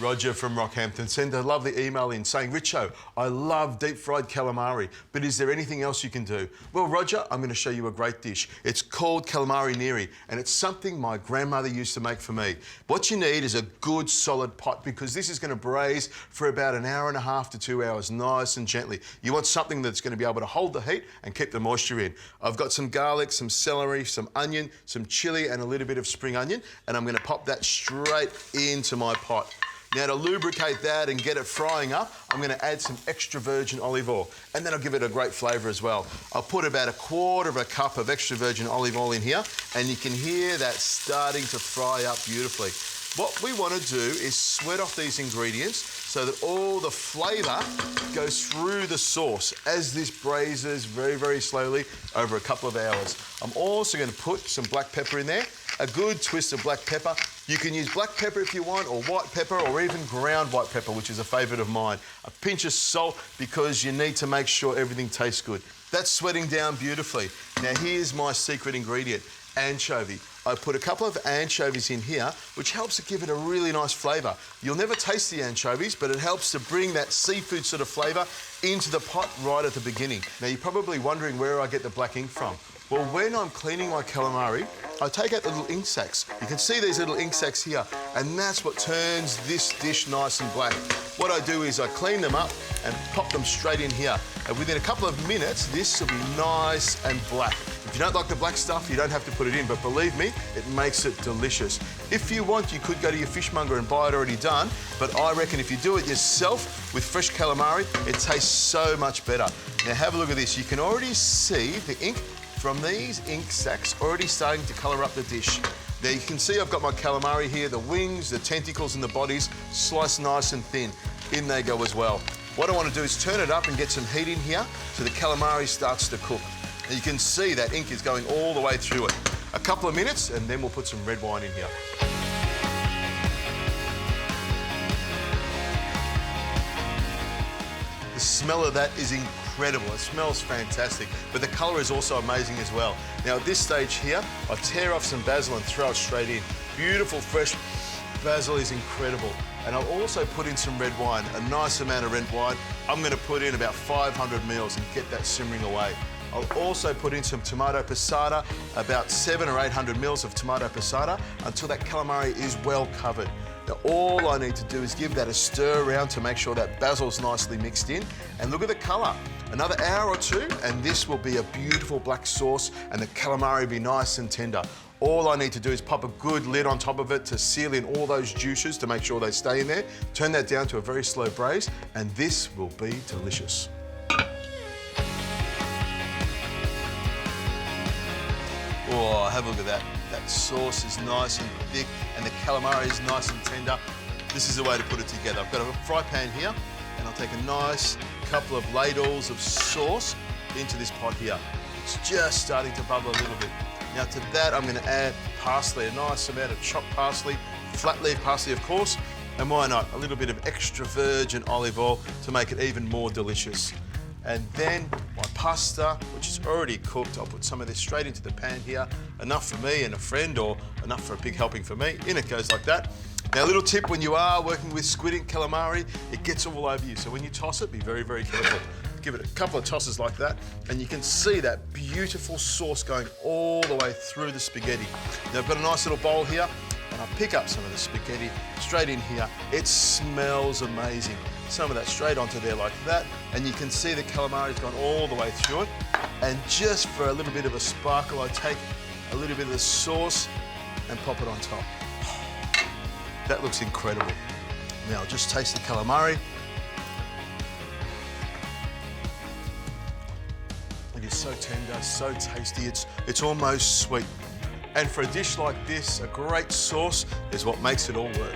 Roger from Rockhampton sent a lovely email in saying, Richo, I love deep-fried calamari, but is there anything else you can do? Well, Roger, I'm going to show you a great dish. It's called calamari neri, and it's something my grandmother used to make for me. What you need is a good, solid pot, because this is going to braise for about an hour and a half to 2 hours, nice and gently. You want something that's going to be able to hold the heat and keep the moisture in. I've got some garlic, some celery, some onion, some chilli, and a little bit of spring onion, and I'm going to pop that straight into my pot. Now, to lubricate that and get it frying up, I'm going to add some extra virgin olive oil, and then I'll give it a great flavour as well. I'll put about a quarter of a cup of extra virgin olive oil in here, and you can hear that starting to fry up beautifully. What we want to do is sweat off these ingredients so that all the flavour goes through the sauce as this braises very, very slowly over a couple of hours. I'm also going to put some black pepper in there, a good twist of black pepper. You can use black pepper if you want, or white pepper, or even ground white pepper, which is a favourite of mine. A pinch of salt, because you need to make sure everything tastes good. That's sweating down beautifully. Now, here's my secret ingredient, anchovy. I put a couple of anchovies in here, which helps to give it a really nice flavour. You'll never taste the anchovies, but it helps to bring that seafood sort of flavour into the pot right at the beginning. Now, you're probably wondering where I get the black ink from. Well, when I'm cleaning my calamari, I take out the little ink sacs. You can see these little ink sacs here, and that's what turns this dish nice and black. What I do is I clean them up and pop them straight in here. And within a couple of minutes, this will be nice and black. If you don't like the black stuff, you don't have to put it in, but believe me, it makes it delicious. If you want, you could go to your fishmonger and buy it already done, but I reckon if you do it yourself with fresh calamari, it tastes so much better. Now, have a look at this. You can already see the ink from these ink sacs already starting to colour up the dish. Now, you can see I've got my calamari here, the wings, the tentacles and the bodies sliced nice and thin. In they go as well. What I want to do is turn it up and get some heat in here so the calamari starts to cook. And you can see that ink is going all the way through it. A couple of minutes and then we'll put some red wine in here. The smell of that is incredible. It smells fantastic, but the colour is also amazing as well. Now, at this stage here, I tear off some basil and throw it straight in. Beautiful, fresh basil is incredible. And I'll also put in some red wine, a nice amount of red wine. I'm going to put in about 500 mils and get that simmering away. I'll also put in some tomato passata, about 700 or 800 mils of tomato passata, until that calamari is well covered. Now, all I need to do is give that a stir around to make sure that basil's nicely mixed in. And look at the colour. Another hour or two, and this will be a beautiful black sauce, and the calamari will be nice and tender. All I need to do is pop a good lid on top of it to seal in all those juices to make sure they stay in there. Turn that down to a very slow braise, and this will be delicious. Oh, have a look at that. That sauce is nice and thick, and the calamari is nice and tender. This is the way to put it together. I've got a fry pan here, and I'll take a nice couple of ladles of sauce into this pot here. It's just starting to bubble a little bit. Now, to that, I'm going to add parsley, a nice amount of chopped parsley, flat leaf parsley, of course, and why not, a little bit of extra virgin olive oil to make it even more delicious. And then my pasta, which is already cooked, I'll put some of this straight into the pan here. Enough for me and a friend, or enough for a big helping for me. In it goes like that. Now, a little tip when you are working with squid ink calamari, it gets all over you. So when you toss it, be very, very careful. Give it a couple of tosses like that, and you can see that beautiful sauce going all the way through the spaghetti. Now, I've got a nice little bowl here, and I'll pick up some of the spaghetti straight in here. It smells amazing. Some of that straight onto there like that, and you can see the calamari's gone all the way through it. And just for a little bit of a sparkle, I take a little bit of the sauce and pop it on top. That looks incredible. Now, I'll just taste the calamari. It is so tender, so tasty, it's almost sweet. And for a dish like this, a great sauce is what makes it all work.